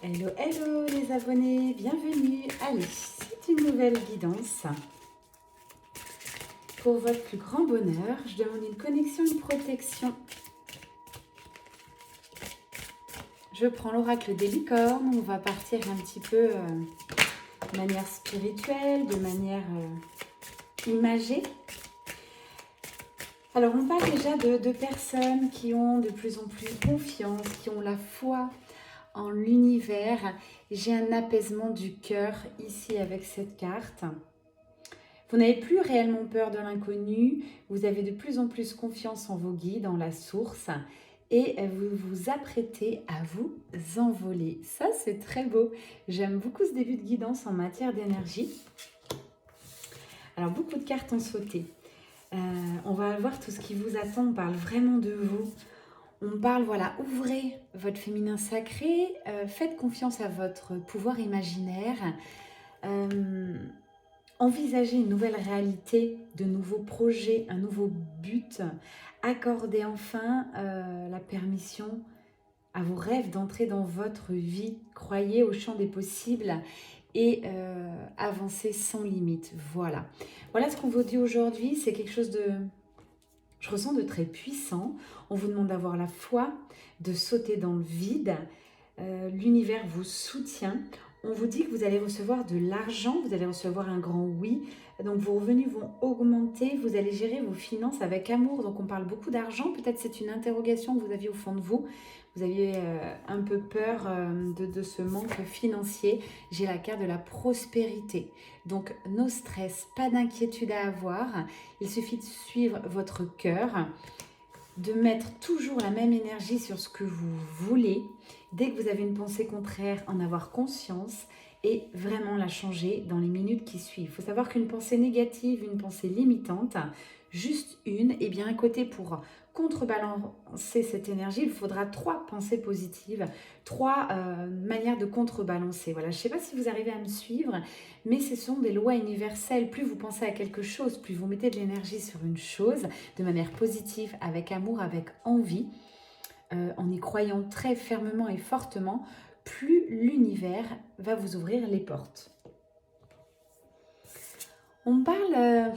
Hello, hello les abonnés, bienvenue. Allez, c'est une nouvelle guidance. Pour votre plus grand bonheur, je demande une connexion, une protection. Je prends l'oracle des licornes, on va partir un petit peu de manière spirituelle, de manière imagée. Alors on parle déjà de personnes qui ont de plus en plus confiance, qui ont la foi en l'univers. J'ai un apaisement du cœur ici avec cette carte. Vous n'avez plus réellement peur de l'inconnu, vous avez de plus en plus confiance en vos guides, en la source, et vous vous apprêtez à vous envoler. Ça, c'est très beau. J'aime beaucoup ce début de guidance en matière d'énergie. Alors, beaucoup de cartes ont sauté. On va voir tout ce qui vous attend. On parle vraiment de vous. On parle, voilà, ouvrez votre féminin sacré, faites confiance à votre pouvoir imaginaire, envisagez une nouvelle réalité, de nouveaux projets, un nouveau but, accordez enfin la permission à vos rêves d'entrer dans votre vie, croyez au champ des possibles et avancez sans limite. Voilà. Voilà ce qu'on vous dit aujourd'hui, c'est quelque chose de... Je ressens de très puissant. On vous demande d'avoir la foi, de sauter dans le vide. L'univers vous soutient. On vous dit que vous allez recevoir de l'argent, vous allez recevoir un grand oui. Donc vos revenus vont augmenter, vous allez gérer vos finances avec amour. Donc on parle beaucoup d'argent. Peut-être c'est une interrogation que vous aviez au fond de vous. Vous aviez un peu peur de ce manque financier. J'ai la carte de la prospérité. Donc no stress, pas d'inquiétude à avoir. Il suffit de suivre votre cœur, de mettre toujours la même énergie sur ce que vous voulez. Dès que vous avez une pensée contraire, en avoir conscience et vraiment la changer dans les minutes qui suivent. Il faut savoir qu'une pensée négative, une pensée limitante, juste une, et bien un côté pour contrebalancer cette énergie, il faudra 3 pensées positives, 3 manières de contrebalancer. Voilà, je ne sais pas si vous arrivez à me suivre, mais ce sont des lois universelles. Plus vous pensez à quelque chose, plus vous mettez de l'énergie sur une chose, de manière positive, avec amour, avec envie, en y croyant très fermement et fortement, plus l'univers va vous ouvrir les portes. On parle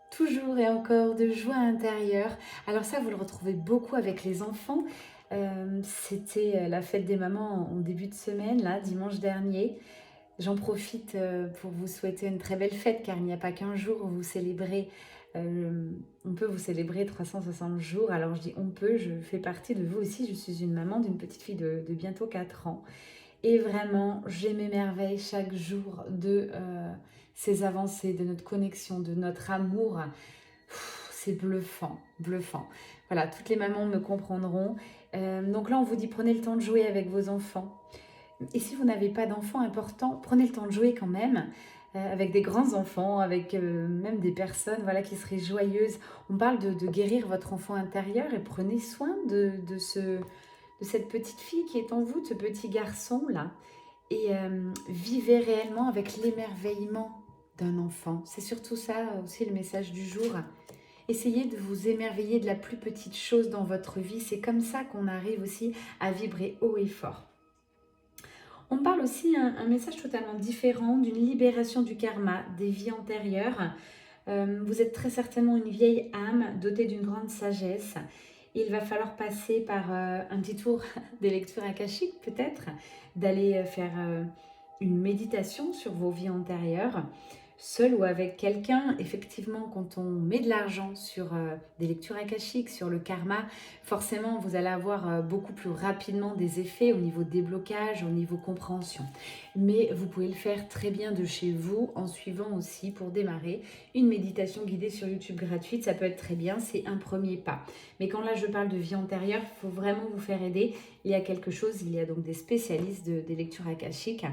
toujours et encore de joie intérieure. Alors ça, vous le retrouvez beaucoup avec les enfants. C'était la fête des mamans en début de semaine, là, dimanche dernier. J'en profite pour vous souhaiter une très belle fête, car il n'y a pas qu'un jour où vous célébrez. On peut vous célébrer 360 jours. Alors je dis on peut, je fais partie de vous aussi. Je suis une maman d'une petite fille de bientôt 4 ans. Et vraiment, je m'émerveille chaque jour de ces avancées, de notre connexion, de notre amour. C'est bluffant, bluffant. Voilà, toutes les mamans me comprendront. Donc là, on vous dit prenez le temps de jouer avec vos enfants. Et si vous n'avez pas d'enfants importants, prenez le temps de jouer quand même avec des grands enfants, avec même des personnes voilà, qui seraient joyeuses. On parle de guérir votre enfant intérieur et prenez soin de cette petite fille qui est en vous, de ce petit garçon-là. Et vivez réellement avec l'émerveillement d'un enfant. C'est surtout ça aussi le message du jour. Essayez de vous émerveiller de la plus petite chose dans votre vie. C'est comme ça qu'on arrive aussi à vibrer haut et fort. On parle aussi un message totalement différent d'une libération du karma, des vies antérieures. Vous êtes très certainement une vieille âme dotée d'une grande sagesse. Il va falloir passer par un petit tour des lectures akashiques peut-être, d'aller faire une méditation sur vos vies antérieures, seul ou avec quelqu'un. Effectivement, quand on met de l'argent sur des lectures akashiques, sur le karma, forcément, vous allez avoir beaucoup plus rapidement des effets au niveau déblocage, au niveau compréhension. Mais vous pouvez le faire très bien de chez vous en suivant aussi, pour démarrer, une méditation guidée sur YouTube gratuite. Ça peut être très bien, c'est un premier pas. Mais quand là, je parle de vie antérieure, il faut vraiment vous faire aider. Il y a quelque chose, il y a donc des spécialistes des lectures akashiques,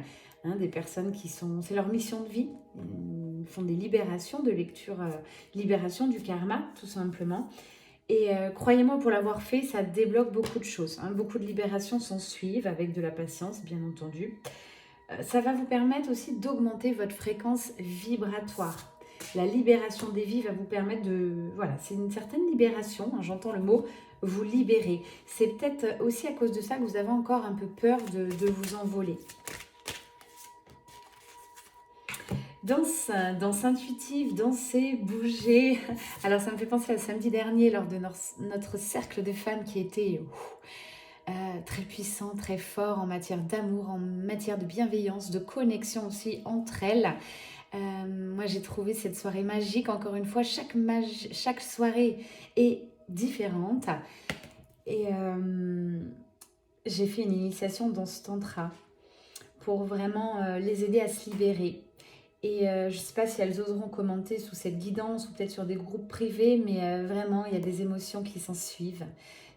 des personnes qui sont... C'est leur mission de vie. Ils font des libérations de lecture, libération du karma, tout simplement. Et croyez-moi, pour l'avoir fait, ça débloque beaucoup de choses. Beaucoup de libérations s'en suivent avec de la patience, bien entendu. Ça va vous permettre aussi d'augmenter votre fréquence vibratoire. La libération des vies va vous permettre de... Voilà, c'est une certaine libération, j'entends le mot vous libérer. C'est peut-être aussi à cause de ça que vous avez encore un peu peur de vous envoler. Danse intuitive, danser, bouger. Alors ça me fait penser à samedi dernier lors de notre cercle de femmes qui était très puissant, très fort en matière d'amour, en matière de bienveillance, de connexion aussi entre elles. Moi j'ai trouvé cette soirée magique. Encore une fois, chaque soirée est différente. Et j'ai fait une initiation dans ce tantra pour vraiment les aider à se libérer. Et je ne sais pas si elles oseront commenter sous cette guidance ou peut-être sur des groupes privés, mais vraiment, il y a des émotions qui s'en suivent.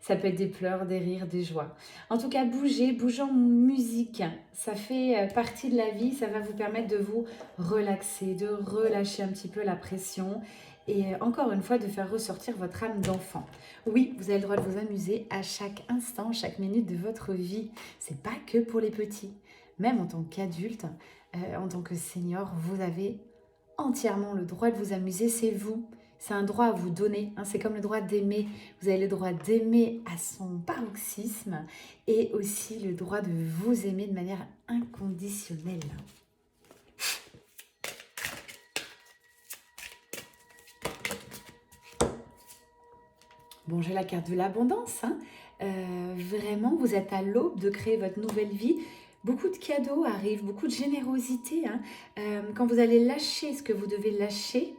Ça peut être des pleurs, des rires, des joies. En tout cas, bouger en musique, ça fait partie de la vie. Ça va vous permettre de vous relaxer, de relâcher un petit peu la pression et encore une fois, de faire ressortir votre âme d'enfant. Oui, vous avez le droit de vous amuser à chaque instant, chaque minute de votre vie. C'est pas que pour les petits. Même en tant qu'adulte, en tant que senior, vous avez entièrement le droit de vous amuser, c'est vous. C'est un droit à vous donner, hein. C'est comme le droit d'aimer. Vous avez le droit d'aimer à son paroxysme et aussi le droit de vous aimer de manière inconditionnelle. Bon, j'ai la carte de l'abondance, hein. Vraiment, vous êtes à l'aube de créer votre nouvelle vie. Beaucoup de cadeaux arrivent, beaucoup de générosité, hein. Quand vous allez lâcher ce que vous devez lâcher,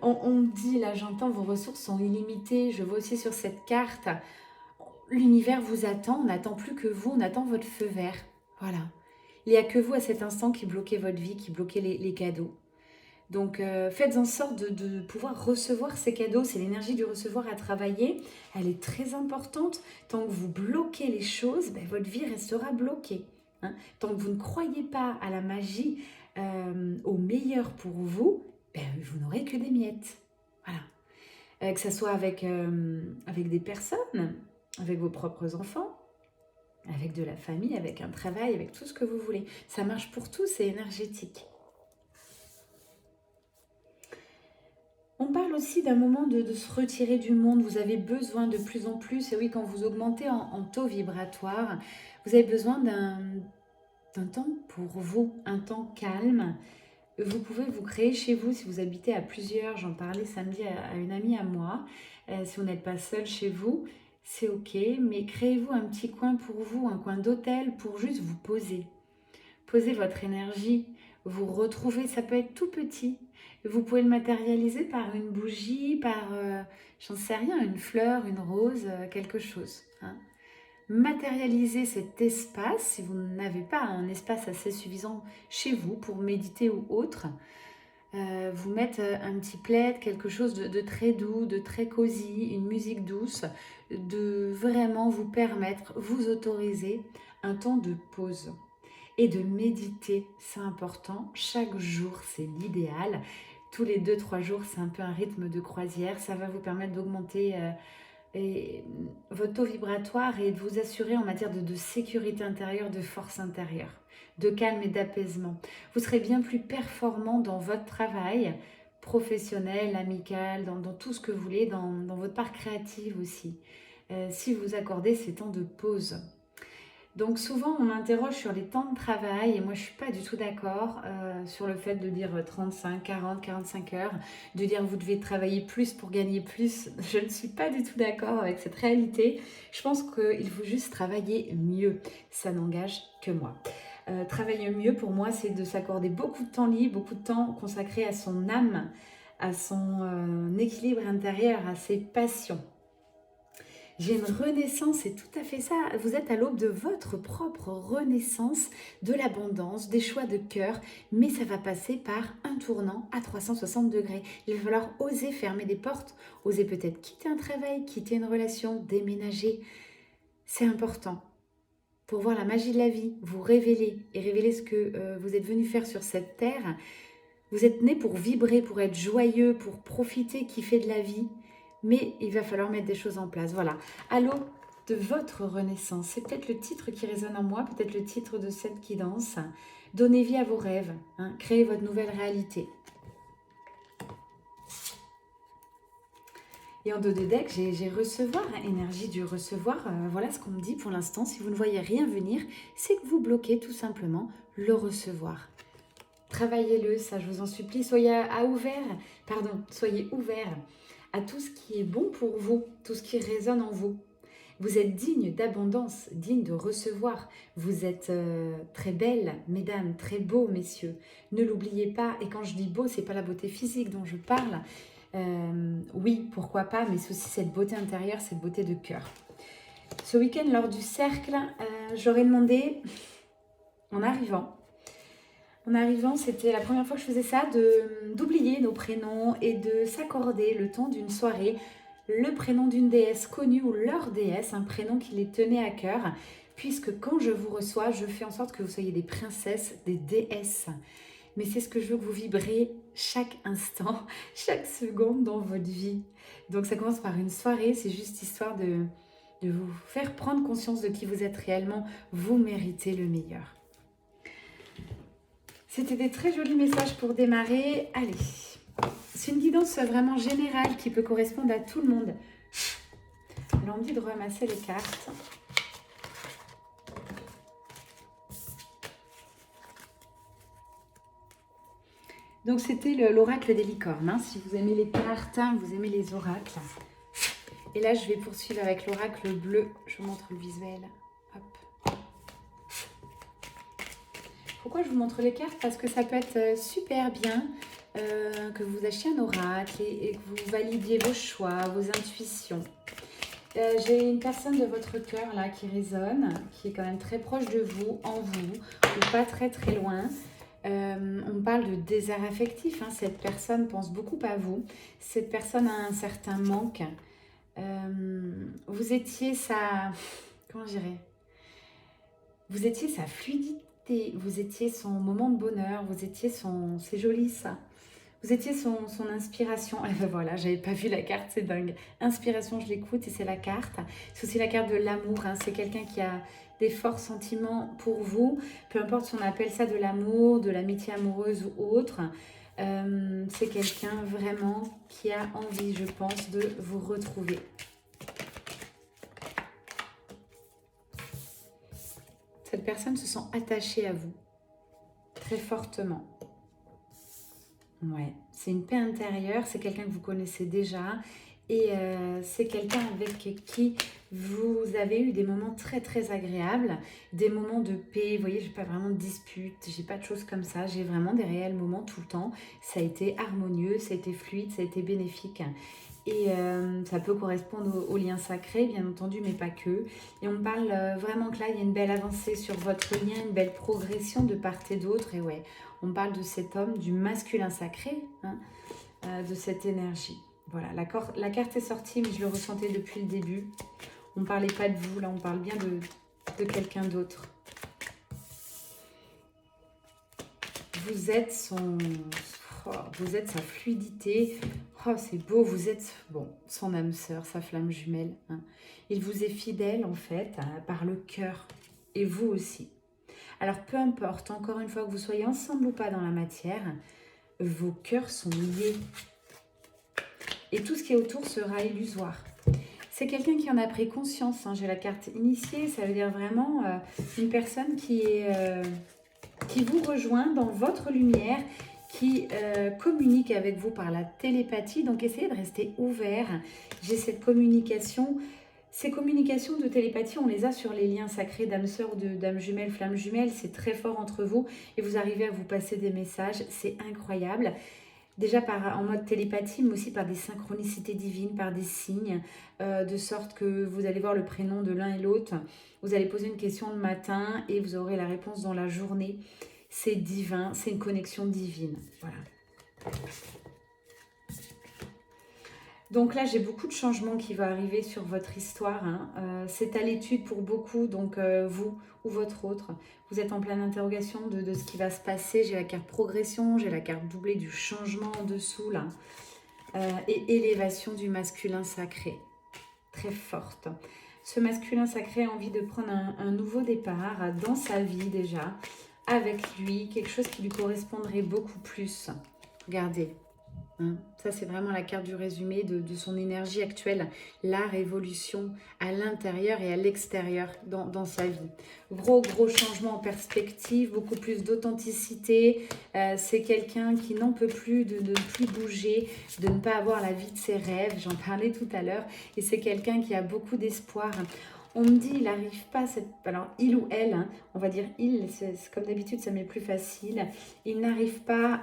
on dit, là j'entends, vos ressources sont illimitées. Je vois aussi sur cette carte, l'univers vous attend, on n'attend plus que vous, on attend votre feu vert. Voilà. Il n'y a que vous à cet instant qui bloquez votre vie, qui bloquez les cadeaux. Donc, faites en sorte de pouvoir recevoir ces cadeaux. C'est l'énergie du recevoir à travailler. Elle est très importante. Tant que vous bloquez les choses, ben, votre vie restera bloquée, hein. Tant que vous ne croyez pas à la magie, au meilleur pour vous, ben, vous n'aurez que des miettes. Voilà. Que ce soit avec des personnes, avec vos propres enfants, avec de la famille, avec un travail, avec tout ce que vous voulez. Ça marche pour tout, c'est énergétique. On parle aussi d'un moment de se retirer du monde. Vous avez besoin de plus en plus, et oui, quand vous augmentez en taux vibratoire, vous avez besoin d'un temps pour vous, un temps calme. Vous pouvez vous créer chez vous si vous habitez à plusieurs. J'en parlais samedi à une amie à moi. Si vous n'êtes pas seul chez vous, c'est ok, mais créez-vous un petit coin pour vous, un coin d'hôtel pour juste vous poser. Posez votre énergie, vous retrouvez, ça peut être tout petit. Vous pouvez le matérialiser par une bougie, par, j'en sais rien, une fleur, une rose, quelque chose, hein. Matérialisez cet espace, si vous n'avez pas un espace assez suffisant chez vous pour méditer ou autre, vous mettre un petit plaid, quelque chose de très doux, de très cosy, une musique douce, de vraiment vous permettre, vous autoriser un temps de pause. Et de méditer, c'est important. Chaque jour, c'est l'idéal. Tous les 2-3 jours, c'est un peu un rythme de croisière. Ça va vous permettre d'augmenter votre taux vibratoire et de vous assurer en matière de sécurité intérieure, de force intérieure, de calme et d'apaisement. Vous serez bien plus performant dans votre travail professionnel, amical, dans tout ce que vous voulez, dans votre part créative aussi, si vous accordez ces temps de pause. Donc souvent, on m'interroge sur les temps de travail et moi, je ne suis pas du tout d'accord sur le fait de dire 35, 40, 45 heures, de dire vous devez travailler plus pour gagner plus. Je ne suis pas du tout d'accord avec cette réalité. Je pense qu'il faut juste travailler mieux. Ça n'engage que moi. Travailler mieux, pour moi, c'est de s'accorder beaucoup de temps libre, beaucoup de temps consacré à son âme, à son équilibre intérieur, à ses passions. J'ai une renaissance, c'est tout à fait ça. Vous êtes à l'aube de votre propre renaissance, de l'abondance, des choix de cœur, mais ça va passer par un tournant à 360 degrés. Il va falloir oser fermer des portes, oser peut-être quitter un travail, quitter une relation, déménager. C'est important. Pour voir la magie de la vie, vous révéler et révéler ce que vous êtes venu faire sur cette terre. Vous êtes né pour vibrer, pour être joyeux, pour profiter, kiffer de la vie. Mais il va falloir mettre des choses en place. Voilà, à l'aube de votre renaissance. C'est peut-être le titre qui résonne en moi, peut-être le titre de cette guidance. Donnez vie à vos rêves, hein, créez votre nouvelle réalité. Et en dos de deck, j'ai recevoir, hein, énergie du recevoir. Voilà ce qu'on me dit pour l'instant. Si vous ne voyez rien venir, c'est que vous bloquez tout simplement le recevoir. Travaillez-le, ça je vous en supplie. Soyez ouvert à tout ce qui est bon pour vous, tout ce qui résonne en vous. Vous êtes digne d'abondance, digne de recevoir. Vous êtes très belle, mesdames, très beau, messieurs. Ne l'oubliez pas. Et quand je dis beau, c'est pas la beauté physique dont je parle. Oui, pourquoi pas, mais c'est aussi cette beauté intérieure, cette beauté de cœur. Ce week-end, lors du cercle, j'aurais demandé, en arrivant, c'était la première fois que je faisais ça, d'oublier nos prénoms et de s'accorder le temps d'une soirée, le prénom d'une déesse connue ou leur déesse, un prénom qui les tenait à cœur, puisque quand je vous reçois, je fais en sorte que vous soyez des princesses, des déesses. Mais c'est ce que je veux que vous vibrez chaque instant, chaque seconde dans votre vie. Donc ça commence par une soirée, c'est juste histoire de vous faire prendre conscience de qui vous êtes réellement. Vous méritez le meilleur. C'était des très jolis messages pour démarrer. Allez, c'est une guidance vraiment générale qui peut correspondre à tout le monde. Alors on me dit de ramasser les cartes. Donc c'était l'oracle des licornes. Hein. Si vous aimez les cartes, vous aimez les oracles. Et là je vais poursuivre avec l'oracle bleu. Je vous montre le visuel. Hop. Pourquoi je vous montre les cartes? Parce que ça peut être super bien que vous achetiez un oracle et que vous validiez vos choix, vos intuitions. J'ai une personne de votre cœur là qui résonne, qui est quand même très proche de vous, en vous, ou pas très très loin. On parle de désert affectif, hein. Cette personne pense beaucoup à vous. Cette personne a un certain manque. Vous étiez sa... Comment je dirais? Vous étiez sa fluidité, vous étiez son moment de bonheur, vous étiez son... C'est joli ça. Vous étiez son inspiration. Ah ben voilà, j'avais pas vu la carte, c'est dingue. Inspiration, je l'écoute et c'est la carte. C'est aussi la carte de l'amour, hein. C'est quelqu'un qui a des forts sentiments pour vous. Peu importe si on appelle ça de l'amour, de l'amitié amoureuse ou autre. C'est quelqu'un vraiment qui a envie, je pense, de vous retrouver. Cette personne se sent attachée à vous, très fortement. Ouais, c'est une paix intérieure, c'est quelqu'un que vous connaissez déjà et c'est quelqu'un avec qui vous avez eu des moments très très agréables, des moments de paix. Vous voyez, j'ai pas vraiment de dispute, j'ai pas de choses comme ça, j'ai vraiment des réels moments tout le temps. Ça a été harmonieux, ça a été fluide, ça a été bénéfique. Et ça peut correspondre au lien sacré, bien entendu, mais pas que. Et on parle vraiment que là, il y a une belle avancée sur votre lien, une belle progression de part et d'autre. Et ouais, on parle de cet homme, du masculin sacré, hein, de cette énergie. Voilà, la carte est sortie, mais je le ressentais depuis le début. On ne parlait pas de vous, là, on parle bien de quelqu'un d'autre. Vous êtes vous êtes sa fluidité. Oh, c'est beau, vous êtes son âme sœur, sa flamme jumelle. Hein. Il vous est fidèle, en fait, par le cœur. Et vous aussi. Alors, peu importe, encore une fois, que vous soyez ensemble ou pas dans la matière, vos cœurs sont liés. Et tout ce qui est autour sera illusoire. C'est quelqu'un qui en a pris conscience. Hein. J'ai la carte initiée, ça veut dire vraiment une personne qui vous rejoint dans votre lumière, qui communique avec vous par la télépathie. Donc, essayez de rester ouvert. J'ai cette communication. Ces communications de télépathie, on les a sur les liens sacrés d'âme sœur, d'âme jumelle, flamme jumelle. C'est très fort entre vous et vous arrivez à vous passer des messages. C'est incroyable. Déjà en mode télépathie, mais aussi par des synchronicités divines, par des signes, de sorte que vous allez voir le prénom de l'un et l'autre. Vous allez poser une question le matin et vous aurez la réponse dans la journée. C'est divin, c'est une connexion divine. Voilà. Donc là, j'ai beaucoup de changements qui vont arriver sur votre histoire. Hein. C'est à l'étude pour beaucoup, donc vous ou votre autre. Vous êtes en pleine interrogation de ce qui va se passer. J'ai la carte progression, j'ai la carte doublée du changement en dessous, là. Et élévation du masculin sacré. Très forte. Ce masculin sacré a envie de prendre un nouveau départ dans sa vie déjà. Avec lui, quelque chose qui lui correspondrait beaucoup plus. Regardez. hein. Ça, c'est vraiment la carte du résumé de son énergie actuelle. La révolution à l'intérieur et à l'extérieur dans sa vie. Gros, gros changement en perspective, beaucoup plus d'authenticité. C'est quelqu'un qui n'en peut plus de ne plus bouger, de ne pas avoir la vie de ses rêves. J'en parlais tout à l'heure. Et c'est quelqu'un qui a beaucoup d'espoir. On me dit, il n'arrive pas à cette... Alors, il ou elle, hein, on va dire il, comme d'habitude, ça m'est plus facile. Il n'arrive pas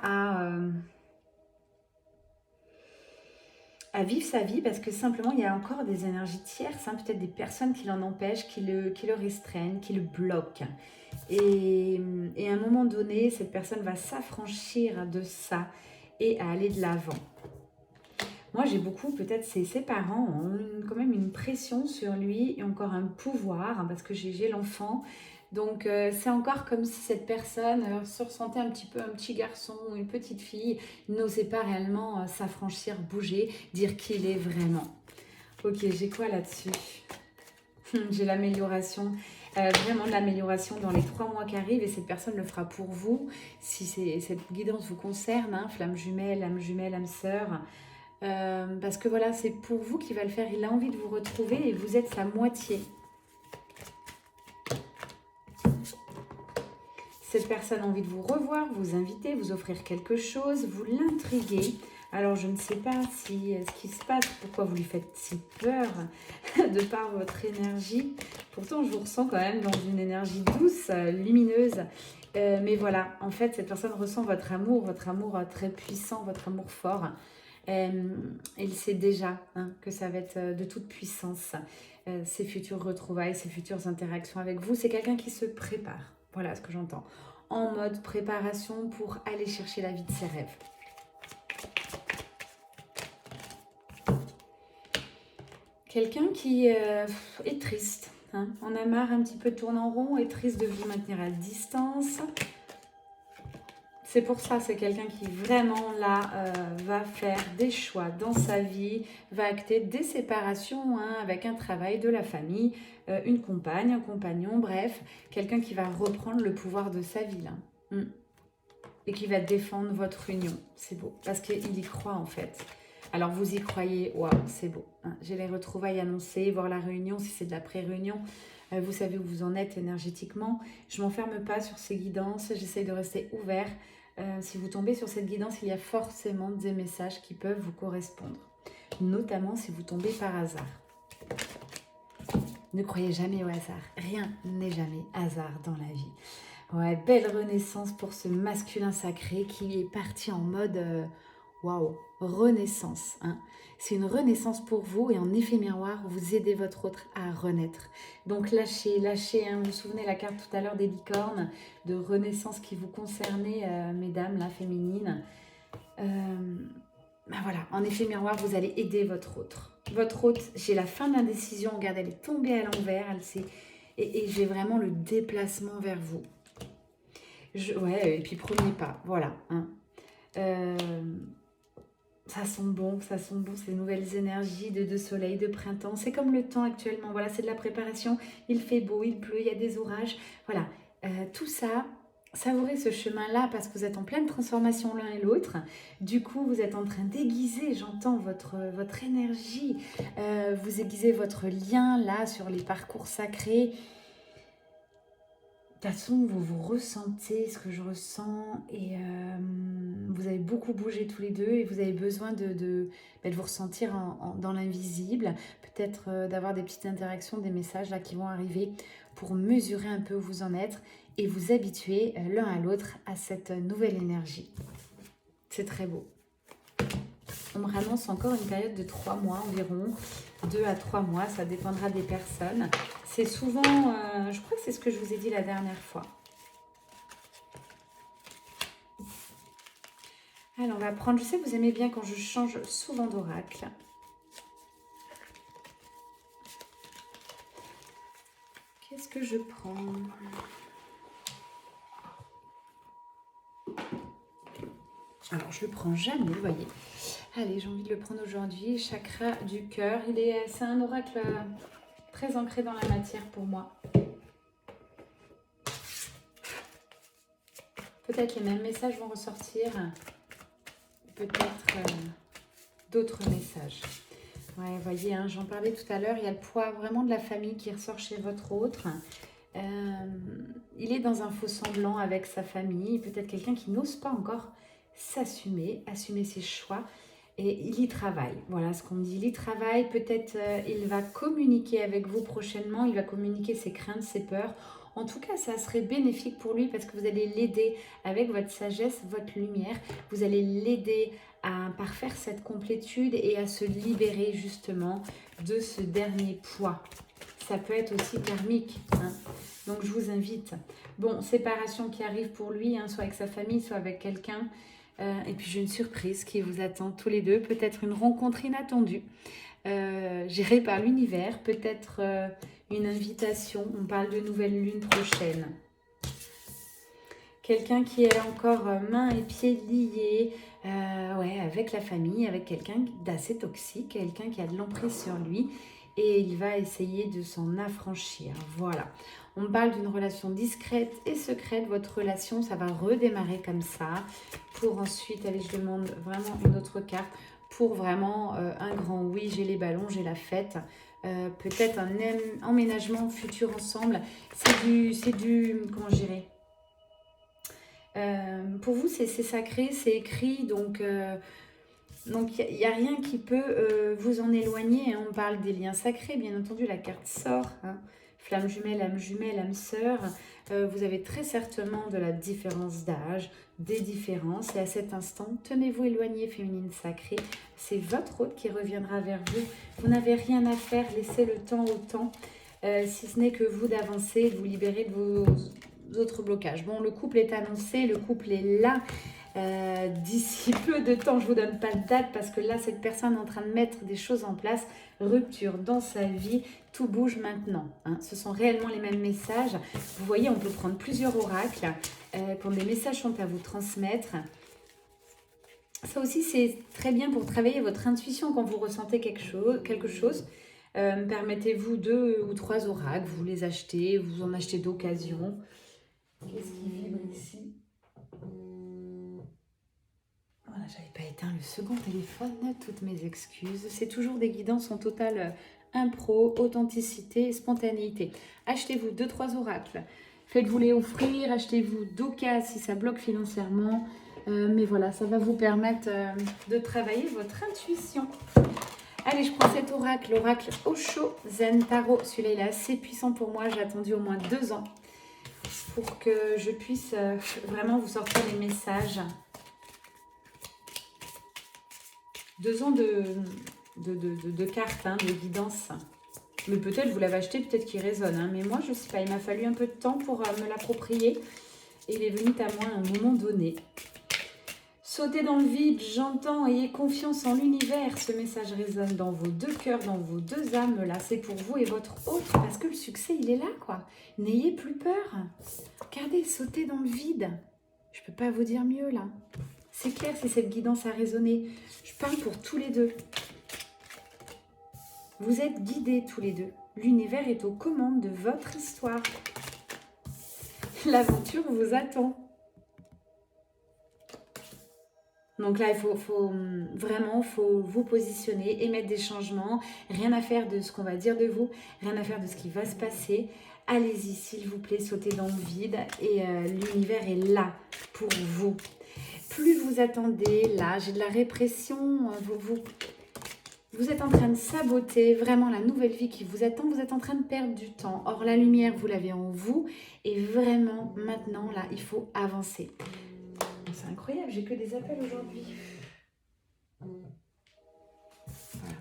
à vivre sa vie parce que simplement il y a encore des énergies tierces, hein, peut-être des personnes qui l'en empêchent, qui le restreignent, qui le bloquent. Et à un moment donné, cette personne va s'affranchir de ça et à aller de l'avant. Moi, j'ai beaucoup, peut-être ses parents ont quand même une pression sur lui et encore un pouvoir, hein, parce que j'ai l'enfant. Donc, c'est encore comme si cette personne se ressentait un petit peu un petit garçon ou une petite fille, n'osait pas réellement s'affranchir, bouger, dire qui il est vraiment. Ok, j'ai quoi là-dessus? J'ai l'amélioration, vraiment de l'amélioration dans les 3 mois qui arrivent et cette personne le fera pour vous. Si cette guidance vous concerne, hein, flamme jumelle, âme sœur. Parce que voilà, c'est pour vous qu'il va le faire. Il a envie de vous retrouver et vous êtes sa moitié. Cette personne a envie de vous revoir, vous inviter, vous offrir quelque chose, vous l'intriguer. Alors, je ne sais pas si ce qui se passe, pourquoi vous lui faites si peur de par votre énergie. Pourtant, je vous ressens quand même dans une énergie douce, lumineuse. Mais voilà, en fait, cette personne ressent votre amour très puissant, votre amour fort. Il sait déjà, hein, que ça va être de toute puissance, ses futures retrouvailles, ses futures interactions avec vous. C'est quelqu'un qui se prépare, voilà ce que j'entends, en mode préparation pour aller chercher la vie de ses rêves. Quelqu'un qui est triste, hein, on a marre un petit peu de tourner en rond, est triste de vous maintenir à distance. C'est pour ça, c'est quelqu'un qui vraiment là va faire des choix dans sa vie, va acter des séparations, hein, avec un travail, de la famille, une compagne, un compagnon, bref, quelqu'un qui va reprendre le pouvoir de sa vie là. Et qui va défendre votre union. C'est beau, parce qu'il y croit en fait. Alors vous y croyez, waouh, c'est beau. Hein. J'ai les retrouvailles annoncées, voir la réunion, si c'est de la pré-réunion. Vous savez où vous en êtes énergétiquement. Je ne m'enferme pas sur ces guidances, j'essaye de rester ouvert. Si vous tombez sur cette guidance, il y a forcément des messages qui peuvent vous correspondre. Notamment si vous tombez par hasard. Ne croyez jamais au hasard. Rien n'est jamais hasard dans la vie. Ouais, belle renaissance pour ce masculin sacré qui est parti en mode waouh, renaissance. Hein. C'est une renaissance pour vous et en effet miroir, vous aidez votre autre à renaître. Donc lâchez, lâchez. Hein. Vous vous souvenez la carte tout à l'heure des licornes, de renaissance qui vous concernait, mesdames, la féminine. Ben voilà, en effet miroir, vous allez aider votre autre. Votre autre, j'ai la fin de l'indécision, regarde, elle est tombée à l'envers, et j'ai vraiment le déplacement vers vous. Ouais, et puis premier pas, voilà. Hein. Ça sent bon, ces nouvelles énergies de soleil, de printemps. C'est comme le temps actuellement, voilà, c'est de la préparation. Il fait beau, il pleut, il y a des orages. Voilà, tout ça, savourez ce chemin-là parce que vous êtes en pleine transformation l'un et l'autre. Du coup, vous êtes en train d'aiguiser, j'entends, votre énergie. Vous aiguisez votre lien là sur les parcours sacrés. De toute façon, vous ressentez ce que je ressens et vous avez beaucoup bougé tous les deux et vous avez besoin de vous ressentir dans l'invisible, peut-être d'avoir des petites interactions, des messages là qui vont arriver pour mesurer un peu où vous en êtes et vous habituer l'un à l'autre à cette nouvelle énergie. C'est très beau. On me annonce encore une période de 3 mois environ, 2 à 3 mois, ça dépendra des personnes. C'est souvent, je crois que c'est ce que je vous ai dit la dernière fois. Alors, on va prendre, je sais que vous aimez bien quand je change souvent d'oracle. Qu'est-ce que je prends ? Alors, je le prends jamais, vous voyez. Allez, j'ai envie de le prendre aujourd'hui. Chakra du cœur. C'est un oracle très ancré dans la matière pour moi. Peut-être les mêmes messages vont ressortir. peut-être d'autres messages. Ouais, vous voyez, hein, j'en parlais tout à l'heure, il y a le poids vraiment de la famille qui ressort chez votre autre. Il est dans un faux semblant avec sa famille, peut-être quelqu'un qui n'ose pas encore s'assumer, assumer ses choix. Et il y travaille, voilà ce qu'on me dit, il y travaille, peut-être il va communiquer avec vous prochainement, il va communiquer ses craintes, ses peurs. En tout cas, ça serait bénéfique pour lui parce que vous allez l'aider avec votre sagesse, votre lumière. Vous allez l'aider à parfaire cette complétude et à se libérer justement de ce dernier poids. Ça peut être aussi karmique, hein. Donc je vous invite. Bon, séparation qui arrive pour lui, hein, soit avec sa famille, soit avec quelqu'un. Et puis j'ai une surprise qui vous attend tous les deux, peut-être une rencontre inattendue, gérée par l'univers, peut-être une invitation, on parle de nouvelle lune prochaine. Quelqu'un qui est encore mains et pieds liés, ouais, avec la famille, avec quelqu'un d'assez toxique, quelqu'un qui a de l'emprise sur lui et il va essayer de s'en affranchir. Voilà. On parle d'une relation discrète et secrète. Votre relation, ça va redémarrer comme ça pour ensuite, allez, je demande vraiment une autre carte pour vraiment un grand oui, j'ai les ballons, j'ai la fête. Peut-être un emménagement futur ensemble. C'est du, comment je dirais, pour vous, c'est sacré, c'est écrit, donc il n'y a rien qui peut vous en éloigner. Hein. On parle des liens sacrés, bien entendu, la carte sort, hein. Flamme jumelle, âme sœur. Vous avez très certainement de la différence d'âge, des différences. Et à cet instant, tenez-vous éloigné, féminine sacrée. C'est votre hôte qui reviendra vers vous. Vous n'avez rien à faire, laissez le temps au temps. Si ce n'est que vous d'avancer, de vous libérer de vos autres blocages. Bon, le couple est annoncé, le couple est là. D'ici peu de temps, je ne vous donne pas de date parce que là, cette personne est en train de mettre des choses en place. Rupture dans sa vie, tout bouge maintenant. Hein. Ce sont réellement les mêmes messages. Vous voyez, on peut prendre plusieurs oracles quand des messages sont à vous transmettre. Ça aussi, c'est très bien pour travailler votre intuition quand vous ressentez quelque chose. Permettez-vous 2 ou 3 oracles, vous les achetez, vous en achetez d'occasion. Qu'est-ce qui vibre ici? Voilà, j'avais pas éteint le second téléphone, toutes mes excuses. C'est toujours des guidances en totale impro, authenticité et spontanéité. Achetez-vous 2-3 oracles. Faites-vous les offrir, achetez-vous d'occasion si ça bloque financièrement. Mais voilà, ça va vous permettre de travailler votre intuition. Allez, je prends cet oracle, l'oracle Osho Zen Tarot. Celui-là, il est assez puissant pour moi. J'ai attendu au moins 2 ans pour que je puisse vraiment vous sortir les messages. 2 ans de cartes, hein, de guidance. Mais peut-être vous l'avez acheté, peut-être qu'il résonne. Hein. Mais moi, je ne sais pas, il m'a fallu un peu de temps pour me l'approprier. Et il est venu à moi à un moment donné. Sautez dans le vide, j'entends, ayez confiance en l'univers. Ce message résonne dans vos 2 cœurs, dans vos 2 âmes. Là, c'est pour vous et votre autre. Parce que le succès, il est là, quoi. N'ayez plus peur. Regardez, sautez dans le vide. Je ne peux pas vous dire mieux, là. C'est clair si cette guidance a résonné. Je parle pour tous les deux. Vous êtes guidés tous les deux. L'univers est aux commandes de votre histoire. L'aventure vous attend. Donc là, il faut vous positionner, émettre des changements. Rien à faire de ce qu'on va dire de vous, rien à faire de ce qui va se passer. Allez-y, s'il vous plaît, sautez dans le vide et l'univers est là pour vous. Plus vous attendez, là, j'ai de la répression, vous êtes en train de saboter vraiment la nouvelle vie qui vous attend, vous êtes en train de perdre du temps. Or, la lumière, vous l'avez en vous et vraiment, maintenant, là, il faut avancer. C'est incroyable, j'ai que des appels aujourd'hui. Voilà.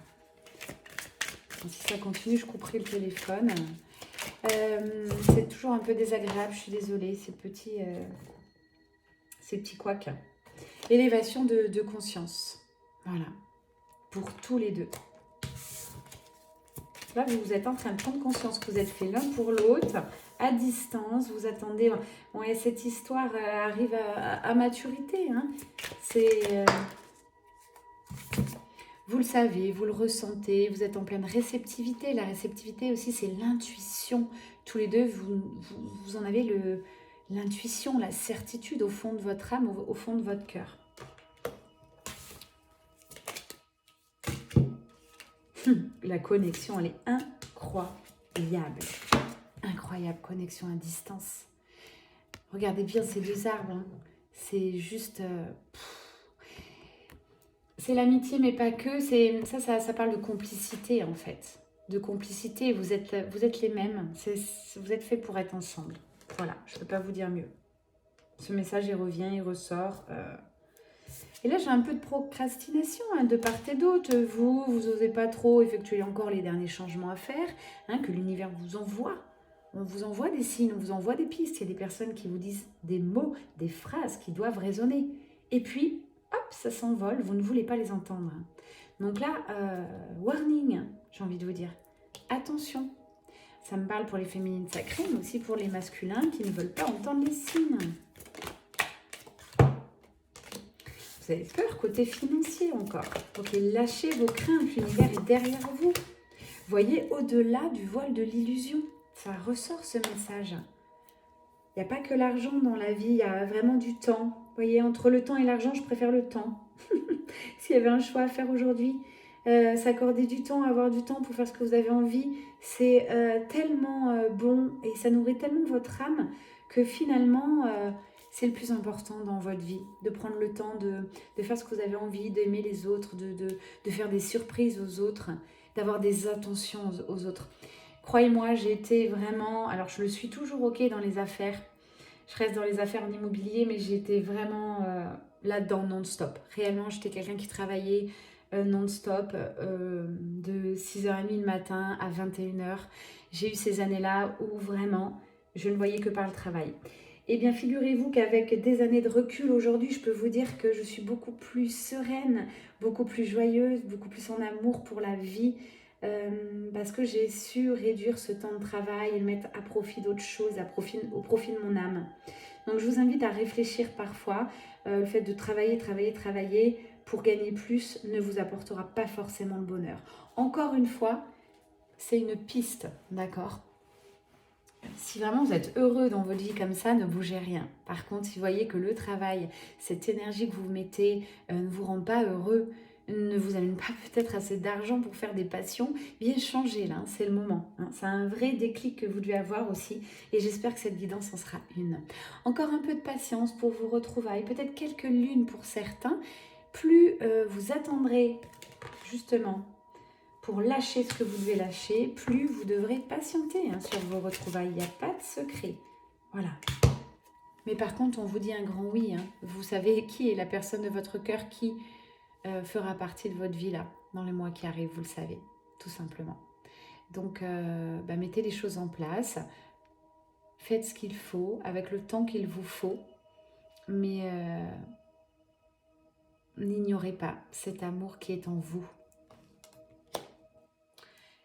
Si ça continue, je couperai le téléphone. C'est toujours un peu désagréable, je suis désolée, ces petits couacs. Élévation de conscience. Voilà. Pour tous les deux. Là, vous êtes en train de prendre conscience que vous êtes fait l'un pour l'autre, à distance, vous attendez. Ouais, cette histoire arrive à maturité. Hein. C'est, vous le savez, vous le ressentez, vous êtes en pleine réceptivité. La réceptivité aussi, c'est l'intuition. Tous les deux, vous en avez l'intuition, la certitude au fond de votre âme, au fond de votre cœur. La connexion, elle est incroyable. Incroyable connexion à distance. Regardez bien ces deux arbres. Hein. C'est juste... c'est l'amitié, mais pas que. Ça parle de complicité, en fait. De complicité, vous êtes les mêmes. Vous êtes faits pour être ensemble. Voilà, je ne peux pas vous dire mieux. Ce message, il revient, il ressort. Et là, j'ai un peu de procrastination hein, de part et d'autre. Vous n'osez pas trop effectuer encore les derniers changements à faire, hein, que l'univers vous envoie. On vous envoie des signes, on vous envoie des pistes. Il y a des personnes qui vous disent des mots, des phrases qui doivent résonner. Et puis, hop, ça s'envole, vous ne voulez pas les entendre. Donc là, warning, j'ai envie de vous dire. Attention. Ça me parle pour les féminines sacrées, mais aussi pour les masculins qui ne veulent pas entendre les signes. Vous avez peur côté financier encore. Ok, lâchez vos craintes, l'univers est derrière vous. Voyez au-delà du voile de l'illusion. Ça ressort ce message. Il n'y a pas que l'argent dans la vie, il y a vraiment du temps. Vous voyez, entre le temps et l'argent, je préfère le temps. S'il y avait un choix à faire aujourd'hui, s'accorder du temps, avoir du temps pour faire ce que vous avez envie, c'est tellement bon et ça nourrit tellement votre âme que finalement, c'est le plus important dans votre vie. De prendre le temps de faire ce que vous avez envie, d'aimer les autres, de faire des surprises aux autres, d'avoir des attentions aux autres. Croyez-moi, j'ai été vraiment... Alors, je le suis toujours ok dans les affaires. Je reste dans les affaires en immobilier, mais j'ai été vraiment là-dedans non-stop. Réellement, j'étais quelqu'un qui travaillait non-stop de 6h30 le matin à 21h. J'ai eu ces années-là où vraiment, je ne voyais que par le travail. Eh bien, figurez-vous qu'avec des années de recul aujourd'hui, je peux vous dire que je suis beaucoup plus sereine, beaucoup plus joyeuse, beaucoup plus en amour pour la vie. Parce que j'ai su réduire ce temps de travail et le mettre à profit d'autres choses, au profit de mon âme. Donc je vous invite à réfléchir parfois. Le fait de travailler pour gagner plus ne vous apportera pas forcément le bonheur. Encore une fois, c'est une piste, d'accord ? Si vraiment vous êtes heureux dans votre vie comme ça, ne bougez rien. Par contre, si vous voyez que le travail, cette énergie que vous mettez ne vous rend pas heureux, ne vous amène pas peut-être assez d'argent pour faire des passions, bien changez là, c'est le moment. Hein. C'est un vrai déclic que vous devez avoir aussi et j'espère que cette guidance en sera une. Encore un peu de patience pour vos retrouvailles, peut-être quelques lunes pour certains. Plus vous attendrez justement pour lâcher ce que vous devez lâcher, plus vous devrez patienter hein, sur vos retrouvailles. Il n'y a pas de secret. Voilà. Mais par contre, on vous dit un grand oui. Hein. Vous savez qui est la personne de votre cœur qui fera partie de votre vie là, dans les mois qui arrivent, vous le savez, tout simplement. Donc, mettez les choses en place. Faites ce qu'il faut, avec le temps qu'il vous faut. Mais n'ignorez pas cet amour qui est en vous.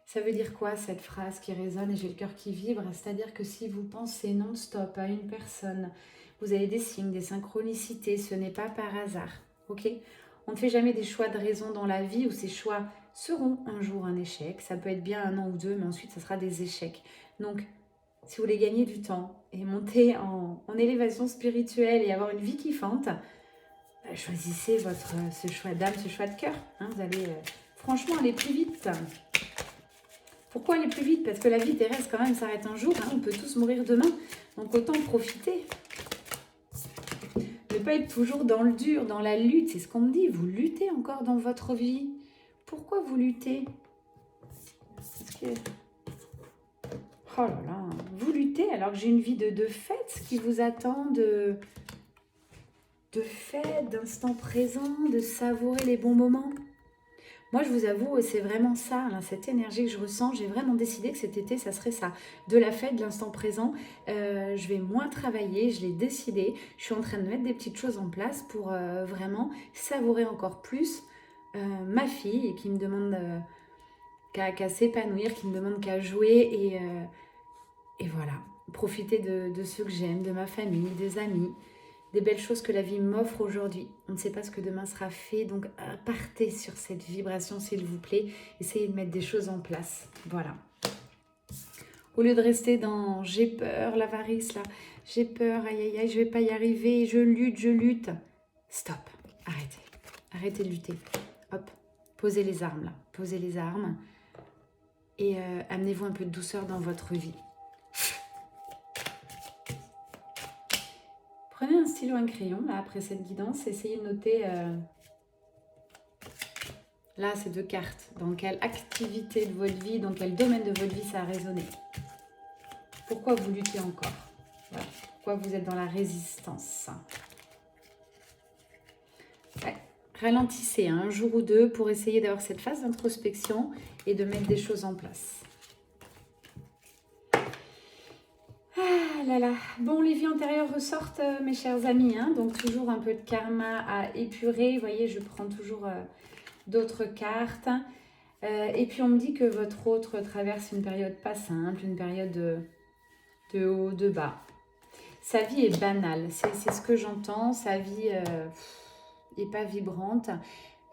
Ça veut dire quoi cette phrase qui résonne et j'ai le cœur qui vibre? C'est-à-dire que si vous pensez non-stop à une personne, vous avez des signes, des synchronicités, ce n'est pas par hasard, ok? On ne fait jamais des choix de raison dans la vie où ces choix seront un jour un échec. Ça peut être bien un an ou deux, mais ensuite ça sera des échecs. Donc, si vous voulez gagner du temps et monter en élévation spirituelle et avoir une vie kiffante, choisissez ce choix d'âme, ce choix de cœur. Hein, vous allez franchement aller plus vite. Pourquoi aller plus vite? Parce que la vie terrestre, quand même, s'arrête un jour. Hein, on peut tous mourir demain. Donc, autant profiter. Ne pas être toujours dans le dur, dans la lutte. C'est ce qu'on me dit. Vous luttez encore dans votre vie. Pourquoi vous luttez? Parce que... Oh là là. Vous luttez alors que j'ai une vie de fête qui vous attend, de fête, d'instant présent, de savourer les bons moments. Moi, je vous avoue, c'est vraiment ça, là, cette énergie que je ressens. J'ai vraiment décidé que cet été, ça serait ça. De la fête, de l'instant présent. Je vais moins travailler, je l'ai décidé. Je suis en train de mettre des petites choses en place pour vraiment savourer encore plus ma fille qui me demande qu'à s'épanouir, qui me demande qu'à jouer. Et voilà, profiter de ceux que j'aime, de ma famille, des amis. Des belles choses que la vie m'offre aujourd'hui. On ne sait pas ce que demain sera fait, donc partez sur cette vibration s'il vous plaît. Essayez de mettre des choses en place. Voilà. Au lieu de rester dans j'ai peur, l'avarice là, j'ai peur, aïe aïe aïe, je vais pas y arriver, je lutte. Stop, arrêtez. Arrêtez de lutter. Hop, Posez les armes là, posez les armes et amenez-vous un peu de douceur dans votre vie. Prenez un stylo, un crayon là après cette guidance, essayez de noter là ces 2 cartes, dans quelle activité de votre vie, dans quel domaine de votre vie ça a résonné. Pourquoi vous luttez encore? Voilà. Pourquoi vous êtes dans la résistance? Ouais. Ralentissez un jour ou 2 pour essayer d'avoir cette phase d'introspection et de mettre des choses en place. Ah là là. Bon, les vies antérieures ressortent, mes chers amis. Hein, donc, toujours un peu de karma à épurer. Vous voyez, je prends toujours d'autres cartes. Et puis, on me dit que votre autre traverse une période pas simple, une période de haut, de bas. Sa vie est banale, c'est ce que j'entends. Sa vie n'est pas vibrante.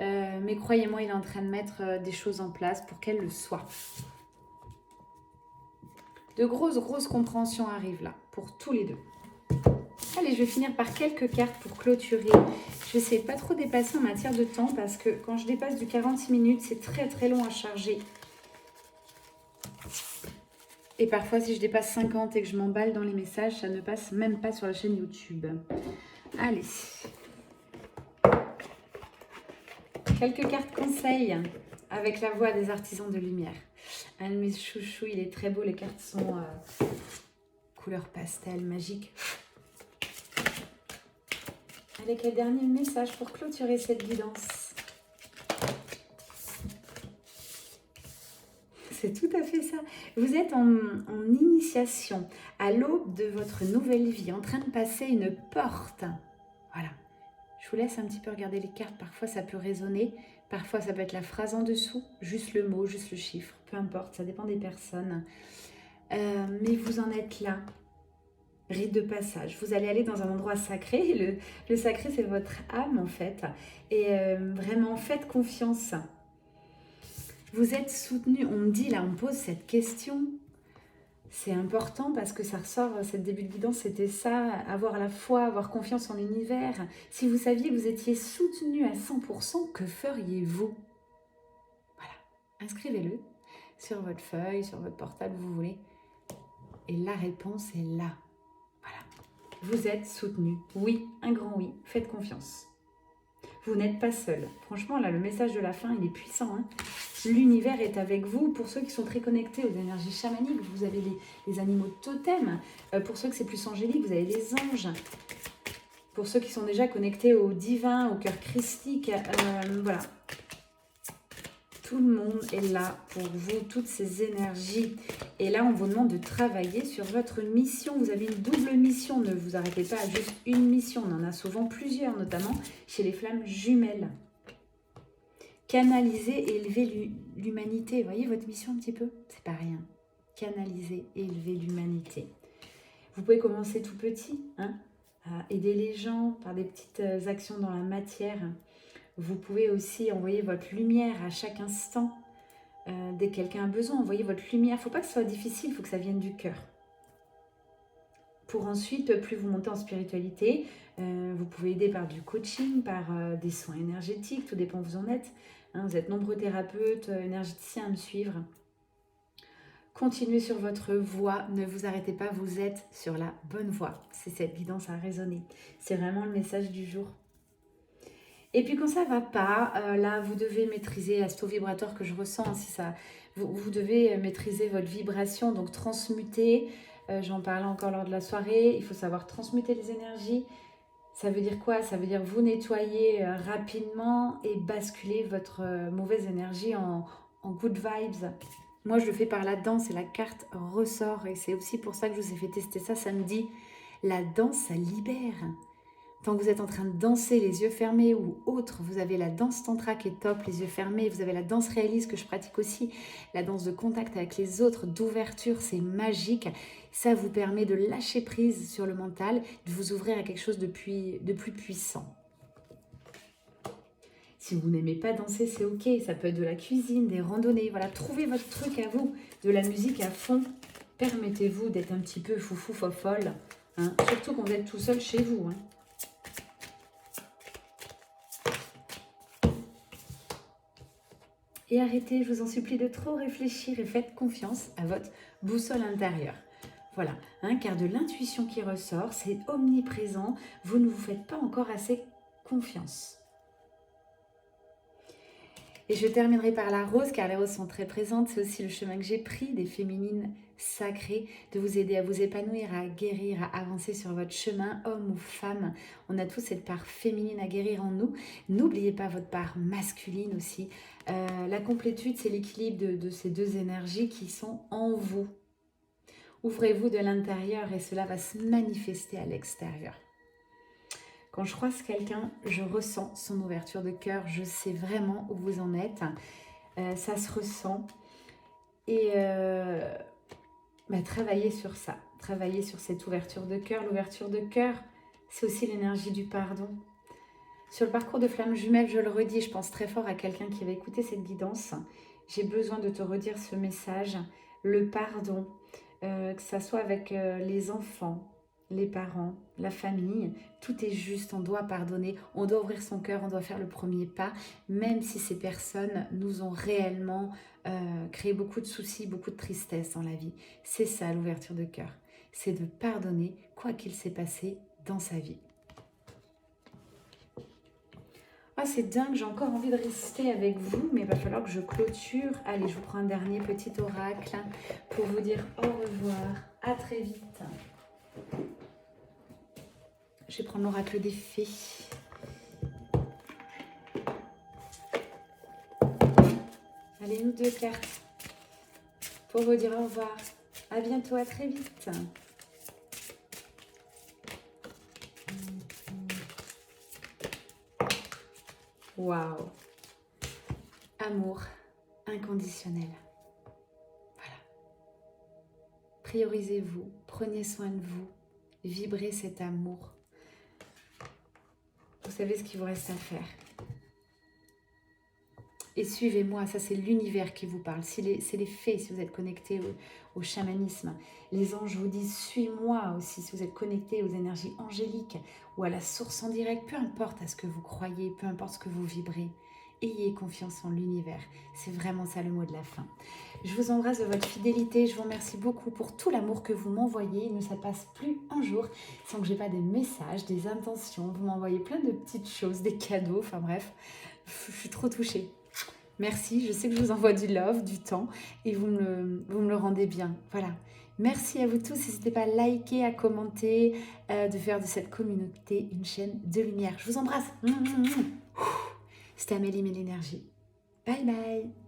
Mais croyez-moi, il est en train de mettre des choses en place pour qu'elle le soit. De grosses compréhensions arrivent là, pour tous les deux. Allez, je vais finir par quelques cartes pour clôturer. Je vais essayer de pas trop dépasser en matière de temps parce que quand je dépasse du 46 minutes, c'est très long à charger. Et parfois, si je dépasse 50 et que je m'emballe dans les messages, ça ne passe même pas sur la chaîne YouTube. Allez. Quelques cartes conseils avec la voix des artisans de lumière. Un de mes chouchous, il est très beau. Les cartes sont couleur pastel, magique. Allez, quel dernier message pour clôturer cette guidance? C'est tout à fait ça. Vous êtes en initiation, à l'aube de votre nouvelle vie, en train de passer une porte. Voilà. Je vous laisse un petit peu regarder les cartes. Parfois, ça peut résonner. Parfois, ça peut être la phrase en dessous, juste le mot, juste le chiffre. Peu importe, ça dépend des personnes. Mais vous en êtes là. Rite de passage. Vous allez aller dans un endroit sacré. Le sacré, c'est votre âme, en fait. Et vraiment, faites confiance. Vous êtes soutenu. On me dit, là, on me pose cette question. C'est important parce que ça ressort, cette début de guidance, c'était ça, avoir la foi, avoir confiance en l'univers. Si vous saviez que vous étiez soutenu à 100%, que feriez-vous? Voilà, inscrivez-le sur votre feuille, sur votre portable, vous voulez. Et la réponse est là. Voilà, vous êtes soutenu. Oui, un grand oui, faites confiance. Vous n'êtes pas seul. Franchement, là, le message de la fin, il est puissant, hein. L'univers est avec vous. Pour ceux qui sont très connectés aux énergies chamaniques, vous avez les animaux de totem. Pour ceux que c'est plus angélique, vous avez les anges. Pour ceux qui sont déjà connectés au divin, au cœur christique, voilà. Tout le monde est là pour vous, toutes ces énergies. Et là, on vous demande de travailler sur votre mission. Vous avez une double mission. Ne vous arrêtez pas à juste une mission. On en a souvent plusieurs, notamment chez les flammes jumelles. Canaliser et élever l'humanité. Vous voyez votre mission un petit peu? C'est pas rien. Canaliser et élever l'humanité. Vous pouvez commencer tout petit, hein, à aider les gens par des petites actions dans la matière. Vous pouvez aussi envoyer votre lumière à chaque instant. Dès que quelqu'un a besoin, envoyez votre lumière. Il ne faut pas que ce soit difficile, il faut que ça vienne du cœur. Pour ensuite, plus vous montez en spiritualité, vous pouvez aider par du coaching, par des soins énergétiques, tout dépend où vous en êtes. Hein, vous êtes nombreux thérapeutes, énergéticiens à me suivre. Continuez sur votre voie, ne vous arrêtez pas, vous êtes sur la bonne voie. C'est cette guidance à résonner. C'est vraiment le message du jour. Et puis quand ça ne va pas, là vous devez maîtriser la taux vibratoire que je ressens. Si ça, vous devez maîtriser votre vibration, donc transmuter. J'en parlais encore lors de la soirée. Il faut savoir transmuter les énergies. Ça veut dire quoi? Ça veut dire vous nettoyer rapidement et basculer votre mauvaise énergie en good vibes. Moi, je le fais par la danse et la carte ressort. Et c'est aussi pour ça que je vous ai fait tester ça samedi. La danse, ça libère. Tant que vous êtes en train de danser les yeux fermés ou autre, vous avez la danse tantra qui est top, les yeux fermés. Vous avez la danse réaliste que je pratique aussi. La danse de contact avec les autres, d'ouverture, c'est magique. Ça vous permet de lâcher prise sur le mental, de vous ouvrir à quelque chose de plus puissant. Si vous n'aimez pas danser, c'est ok. Ça peut être de la cuisine, des randonnées. Voilà, trouvez votre truc à vous. De la musique à fond. Permettez-vous d'être un petit peu foufou, fofolle. Hein, surtout quand vous êtes tout seul chez vous. Hein. Et arrêtez, je vous en supplie, de trop réfléchir et faites confiance à votre boussole intérieure. Voilà, hein, car de l'intuition qui ressort, c'est omniprésent, vous ne vous faites pas encore assez confiance. Et je terminerai par la rose, car les roses sont très présentes. C'est aussi le chemin que j'ai pris des féminines sacrées, de vous aider à vous épanouir, à guérir, à avancer sur votre chemin, homme ou femme. On a tous cette part féminine à guérir en nous. N'oubliez pas votre part masculine aussi. La complétude, c'est l'équilibre de ces deux énergies qui sont en vous. Ouvrez-vous de l'intérieur et cela va se manifester à l'extérieur. Quand je croise quelqu'un, je ressens son ouverture de cœur, je sais vraiment où vous en êtes, ça se ressent. Et travaillez sur ça, travaillez sur cette ouverture de cœur. L'ouverture de cœur, c'est aussi l'énergie du pardon. Sur le parcours de flamme jumelle, je le redis, je pense très fort à quelqu'un qui va écouter cette guidance. J'ai besoin de te redire ce message, le pardon, que ça soit avec les enfants, les parents, la famille, tout est juste, on doit pardonner, on doit ouvrir son cœur, on doit faire le premier pas, même si ces personnes nous ont réellement créé beaucoup de soucis, beaucoup de tristesse dans la vie. C'est ça l'ouverture de cœur, c'est de pardonner quoi qu'il s'est passé dans sa vie. Ah, c'est dingue, j'ai encore envie de rester avec vous, mais il va falloir que je clôture. Allez, je vous prends un dernier petit oracle pour vous dire au revoir, à très vite. Je vais prendre l'oracle des fées. Allez, nous deux cartes pour vous dire au revoir. À bientôt, à très vite. Waouh. Amour inconditionnel. Voilà. Priorisez-vous, prenez soin de vous, vibrez cet amour. Vous savez ce qu'il vous reste à faire. Et suivez-moi, ça c'est l'univers qui vous parle. C'est les fées si vous êtes connectés au chamanisme. Les anges vous disent suis-moi aussi si vous êtes connectés aux énergies angéliques ou à la source en direct. Peu importe à ce que vous croyez, peu importe ce que vous vibrez. Ayez confiance en l'univers. C'est vraiment ça le mot de la fin. Je vous embrasse de votre fidélité. Je vous remercie beaucoup pour tout l'amour que vous m'envoyez. Il ne se passe plus un jour sans que j'ai pas des messages, des intentions. Vous m'envoyez plein de petites choses, des cadeaux. Enfin bref, je suis trop touchée. Merci, je sais que je vous envoie du love, du temps et vous me le rendez bien. Voilà. Merci à vous tous. N'hésitez pas à liker, à commenter, de faire de cette communauté une chaîne de lumière. Je vous embrasse. C'était Amélie Mélénergie. Bye bye.